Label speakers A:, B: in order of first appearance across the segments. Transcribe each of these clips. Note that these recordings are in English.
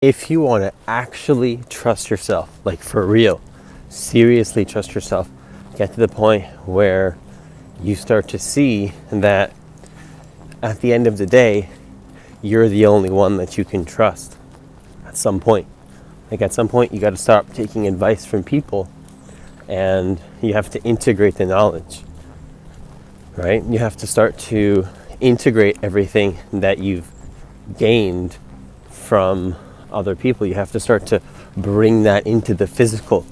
A: If you want to actually trust yourself, like for real, seriously trust yourself, get to the point where you start to see that at the end of the day, you're the only one that you can trust at some point. Like at some point, you got to stop taking advice from people and you have to integrate the knowledge, right? You have to start to integrate everything that you've gained from other people. You have to start to bring that into the physical,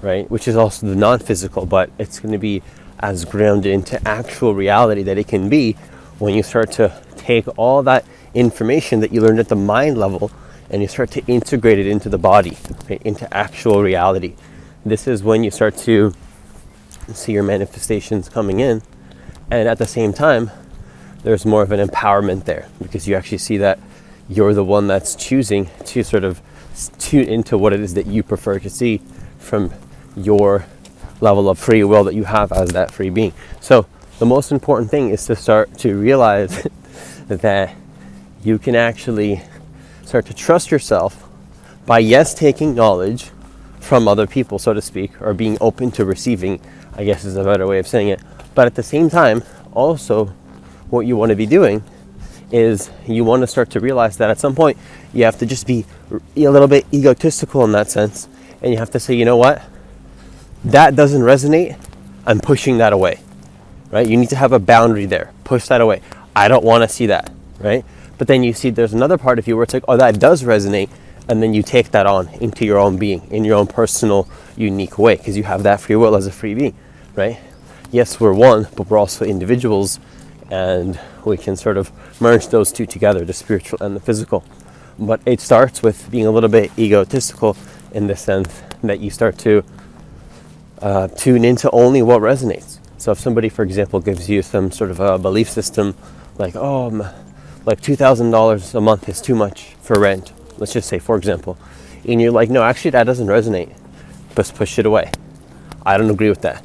A: right? Which is also the non-physical, but it's going to be as grounded into actual reality that it can be when you start to take all that information that you learned at the mind level and you start to integrate it into the body, right? Into actual reality. This is when you start to see your manifestations coming in, and at the same time there's more of an empowerment there because you actually see that you're the one that's choosing to sort of tune into what it is that you prefer to see from your level of free will that you have as that free being. So the most important thing is to start to realize that you can actually start to trust yourself by, yes, taking knowledge from other people, so to speak, or being open to receiving, I guess is a better way of saying it. But at the same time, also what you want to be doing is you want to start to realize that at some point you have to just be a little bit egotistical in that sense, and you have to say, you know what, that doesn't resonate, I'm pushing that away, right? You need to have a boundary there. Push that away. I don't want to see that, right? But then you see there's another part of you where it's like, oh, that does resonate, and then you take that on into your own being, in your own personal, unique way, because you have that free will as a free being, right? Yes, we're one, but we're also individuals, and we can sort of merge those two together, the spiritual and the physical. But it starts with being a little bit egotistical in the sense that you start to tune into only what resonates. So if somebody, for example, gives you some sort of a belief system like, oh, like $2,000 a month is too much for rent, let's just say, for example, and you're like, no, actually that doesn't resonate, just push it away. I don't agree with that.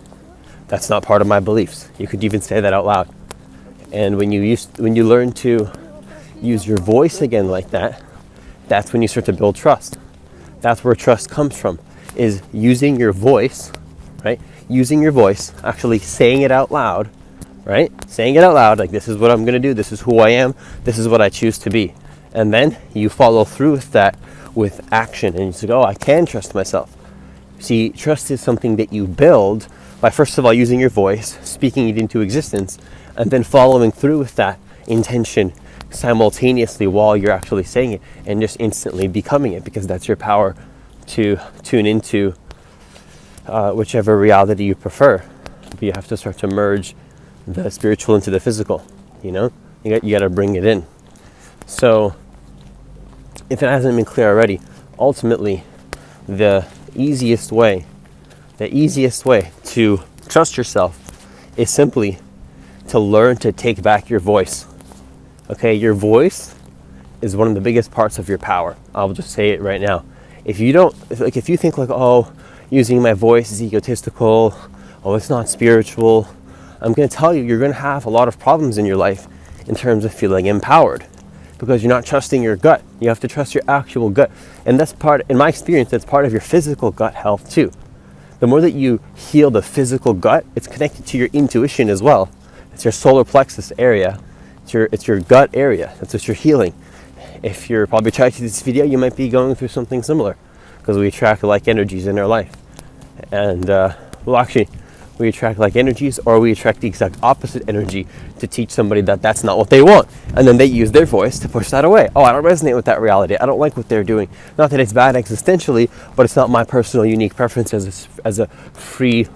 A: That's not part of my beliefs. You could even say that out loud. And when you learn to use your voice again like that, that's when you start to build trust. That's where trust comes from, is using your voice, right? Using your voice, actually saying it out loud, right? Saying it out loud, like, this is what I'm going to do, this is who I am, this is what I choose to be. And then you follow through with that with action, and you say, oh, I can trust myself. See, trust is something that you build by, first of all, using your voice, speaking it into existence, and then following through with that intention simultaneously while you're actually saying it, and just instantly becoming it, because that's your power to tune into whichever reality you prefer. But you have to start to merge the spiritual into the physical, you know? You got to bring it in. So if it hasn't been clear already, ultimately the easiest way to trust yourself is simply to learn to take back your voice. Okay, your voice is one of the biggest parts of your power. I'll just say it right now. If you think like, oh, using my voice is egotistical, oh, it's not spiritual, I'm going to tell you, you're going to have a lot of problems in your life in terms of feeling empowered, because you're not trusting your gut. You have to trust your actual gut. And that's part, in my experience, that's part of your physical gut health too. The more that you heal the physical gut, it's connected to your intuition as well. It's your solar plexus area. It's your gut area. That's what you're healing. If you're probably attracted to this video, you might be going through something similar, because we attract like energies in our life. And we attract like energies, or we attract the exact opposite energy to teach somebody that that's not what they want. And then they use their voice to push that away. Oh, I don't resonate with that reality. I don't like what they're doing. Not that it's bad existentially, but it's not my personal unique preference as a free,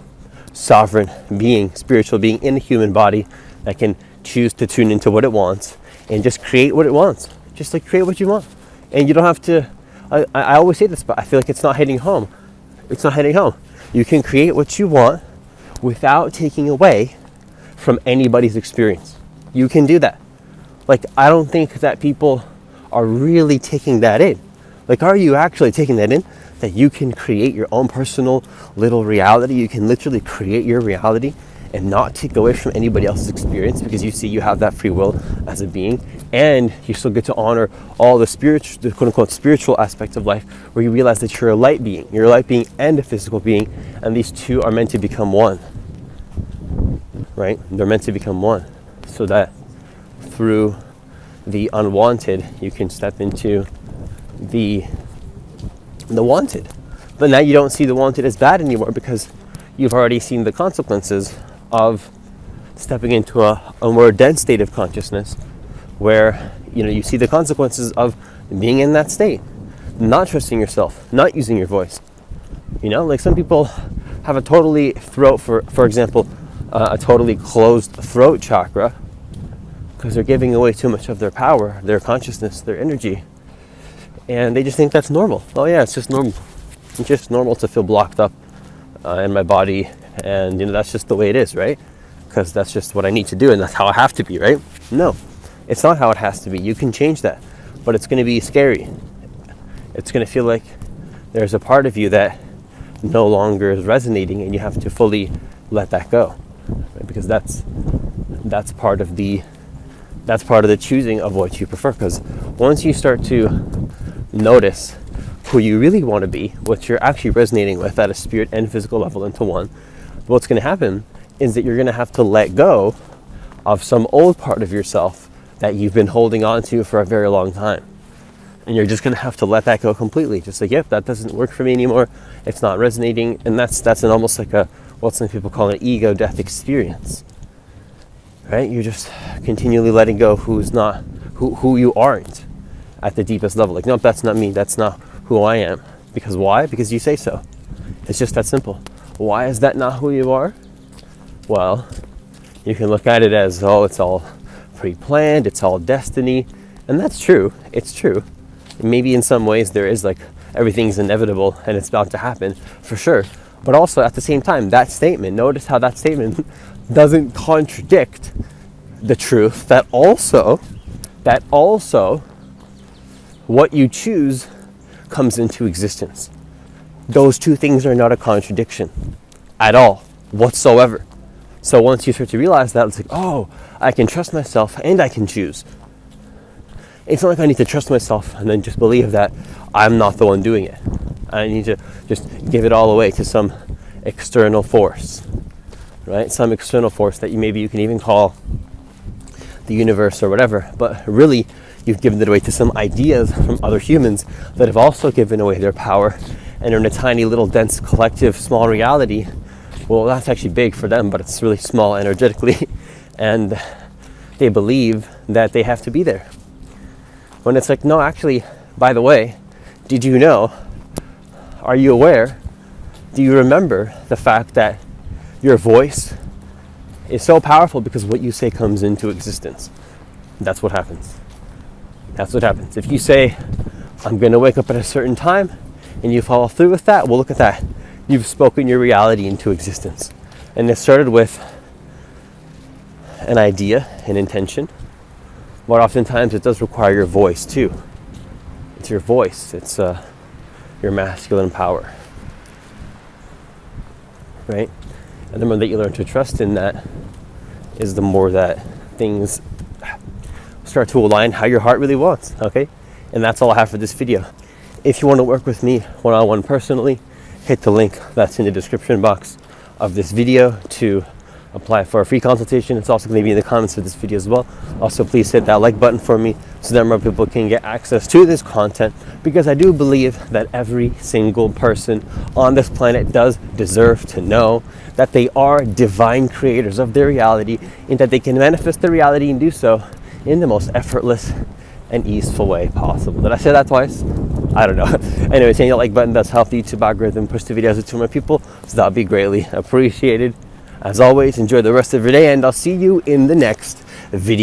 A: sovereign being, spiritual being in a human body that can choose to tune into what it wants and just create what it wants. Just like create what you want. And you don't have to, I always say this, but I feel like it's not hitting home. It's not hitting home. You can create what you want without taking away from anybody's experience. You can do that. Like, I don't think that people are really taking that in. Like, are you actually taking that in? That you can create your own personal little reality. You can literally create your reality and not take away from anybody else's experience, because you see you have that free will as a being, And you still get to honor all the spiritual, the quote unquote spiritual aspects of life, where you realize that you're a light being. You're a light being and a physical being, and these two are meant to become one. Right? They're meant to become one, so that through the unwanted, you can step into the wanted. But now you don't see the wanted as bad anymore, because you've already seen the consequences of stepping into a more dense state of consciousness, where you see the consequences of being in that state, not trusting yourself, not using your voice. Like some people have a totally for example, a totally closed throat chakra, because they're giving away too much of their power, their consciousness, their energy, and they just think that's normal. Oh yeah, it's just normal. It's just normal to feel blocked up in my body, and that's just the way it is, right? Because that's just what I need to do, and that's how I have to be, right? No, it's not how it has to be. You can change that, but it's going to be scary. It's going to feel like there's a part of you that no longer is resonating, and you have to fully let that go, right? Because that's part of the choosing of what you prefer. Because once you start to notice who you really want to be, what you're actually resonating with at a spirit and physical level into one, what's going to happen is that you're going to have to let go of some old part of yourself that you've been holding on to for a very long time. And you're just going to have to let that go completely. Just like, yep, that doesn't work for me anymore. It's not resonating. And that's almost like what some people call an ego death experience. Right? You're just continually letting go who you aren't at the deepest level. Like, nope, that's not me. That's not who I am. Because why? Because you say so. It's just that simple. Why is that not who you are? Well, you can look at it as, it's all pre-planned, it's all destiny. And that's true. It's true. Maybe in some ways there is, like, everything's inevitable and it's about to happen, for sure. But also at the same time, that statement, notice how that statement doesn't contradict the truth that also what you choose comes into existence. Those two things are not a contradiction at all, whatsoever. So once you start to realize that, it's like, oh, I can trust myself and I can choose. It's not like I need to trust myself and then just believe that I'm not the one doing it. I need to just give it all away to some external force, right? Some external force that maybe you can even call the universe or whatever. But really, you've given it away to some ideas from other humans that have also given away their power and are in a tiny little dense collective small reality. Well, that's actually big for them, but it's really small energetically. And they believe that they have to be there. When it's like, no, actually, by the way, did you know, are you aware, do you remember the fact that your voice is so powerful because what you say comes into existence? That's what happens. That's what happens. If you say, I'm going to wake up at a certain time, and you follow through with that, well, look at that. You've spoken your reality into existence. And it started with an idea, an intention, but oftentimes it does require your voice too. It's your voice. It's your masculine power, right? And the more that you learn to trust in that is the more that things start to align how your heart really wants, okay? And that's all I have for this video. If you want to work with me one-on-one personally, hit the link that's in the description box of this video to apply for a free consultation. It's also going to be in the comments of this video as well. Also, please hit that like button for me so that more people can get access to this content, because I do believe that every single person on this planet does deserve to know that they are divine creators of their reality, and that they can manifest their reality and do so in the most effortless and easeful way possible. Did I say that twice? I don't know. Anyway, hitting that like button does help the YouTube algorithm push the videos to more people, so that would be greatly appreciated. As always, enjoy the rest of your day, and I'll see you in the next video.